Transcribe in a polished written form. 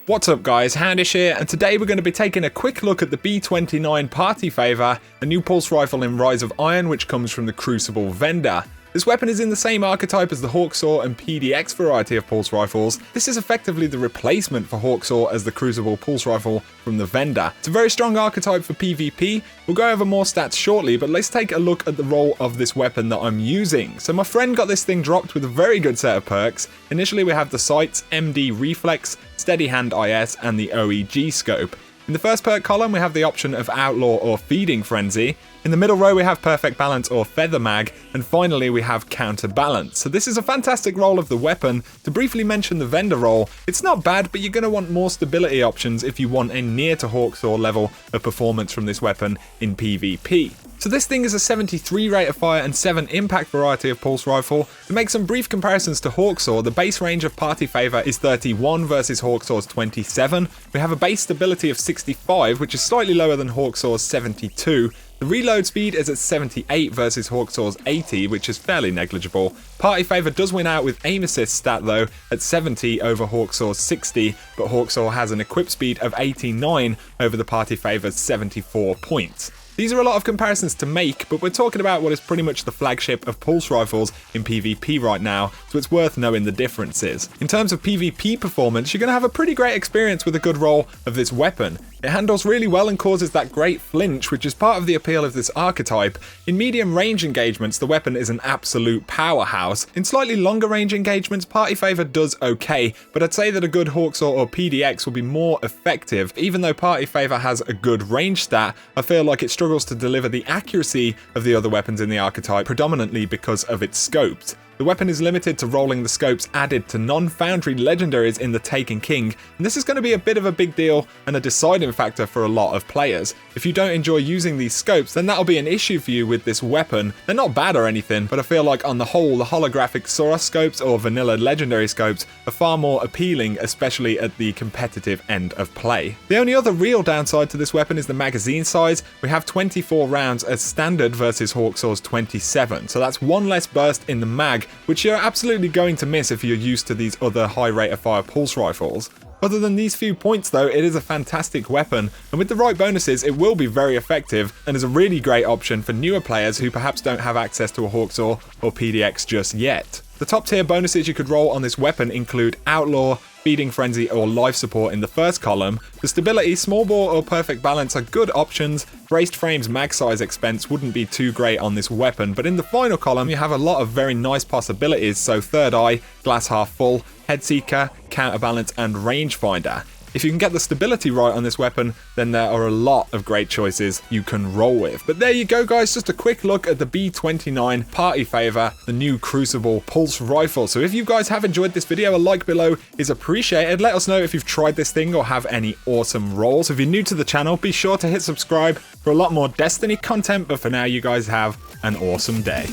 What's up guys, XHOUNDISHx here, and today we're going to be taking a quick look at the B-29 Party Favor, a new pulse rifle in Rise of Iron which comes from the Crucible vendor. This weapon is in the same archetype as the Hawksaw and PDX variety of pulse rifles. This is effectively the replacement for Hawksaw as the Crucible pulse rifle from the vendor. It's a very strong archetype for PvP. We'll go over more stats shortly, but let's take a look at the role of this weapon that I'm using. So my friend got this thing dropped with a very good set of perks. Initially we have the sights, MD Reflex, Steady Hand IS, and the OEG scope. In the first perk column, we have the option of Outlaw or Feeding Frenzy. In the middle row, we have Perfect Balance or Feather Mag. And finally, we have Counterbalance. So this is a fantastic role of the weapon. To briefly mention the vendor role, it's not bad, but you're going to want more stability options if you want a near to Hawksaw level of performance from this weapon in PvP. So this thing is a 73 rate of fire and 7 impact variety of pulse rifle. To make some brief comparisons to Hawksaw, the base range of Party Favor is 31 versus Hawksaw's 27. We have a base stability of 65, which is slightly lower than Hawksaw's 72. The reload speed is at 78 versus Hawksaw's 80, which is fairly negligible. Party Favor does win out with aim assist stat though, at 70 over Hawksaw's 60, but Hawksaw has an equip speed of 89 over the Party Favor's 74 points. These are a lot of comparisons to make, but we're talking about what is pretty much the flagship of pulse rifles in PvP right now, so it's worth knowing the differences. In terms of PvP performance, you're going to have a pretty great experience with a good roll of this weapon. It handles really well and causes that great flinch, which is part of the appeal of this archetype. In medium range engagements, the weapon is an absolute powerhouse. In slightly longer range engagements, Party Favor does okay, but I'd say that a good Hawksaw or PDX will be more effective. Even though Party Favor has a good range stat, I feel like it struggles to deliver the accuracy of the other weapons in the archetype, predominantly because of its scopes. The weapon is limited to rolling the scopes added to non-foundry legendaries in the Taken King, and this is going to be a bit of a big deal and a deciding factor for a lot of players. If you don't enjoy using these scopes, then that'll be an issue for you with this weapon. They're not bad or anything, but I feel like on the whole, the holographic Soros scopes or vanilla legendary scopes are far more appealing, especially at the competitive end of play. The only other real downside to this weapon is the magazine size. We have 24 rounds as standard versus Hawksaw's 27, so that's one less burst in the mag, which you're absolutely going to miss if you're used to these other high rate of fire pulse rifles. Other than these few points though, it is a fantastic weapon, and with the right bonuses it will be very effective and is a really great option for newer players who perhaps don't have access to a Hawksaw or PDX just yet. The top tier bonuses you could roll on this weapon include Outlaw, Feeding Frenzy or Life Support in the first column. The stability, Small Bore or Perfect Balance are good options. Braced Frames mag size expense wouldn't be too great on this weapon, but in the final column you have a lot of very nice possibilities, so Third Eye, Glass Half Full, Head Seeker, Counterbalance and Rangefinder. If you can get the stability right on this weapon, then there are a lot of great choices you can roll with. But there you go guys, just a quick look at the B-29 Party Favor, the new Crucible pulse rifle. So if you guys have enjoyed this video, a like below is appreciated. Let us know if you've tried this thing or have any awesome rolls. If you're new to the channel, be sure to hit subscribe for a lot more Destiny content. But for now, you guys have an awesome day.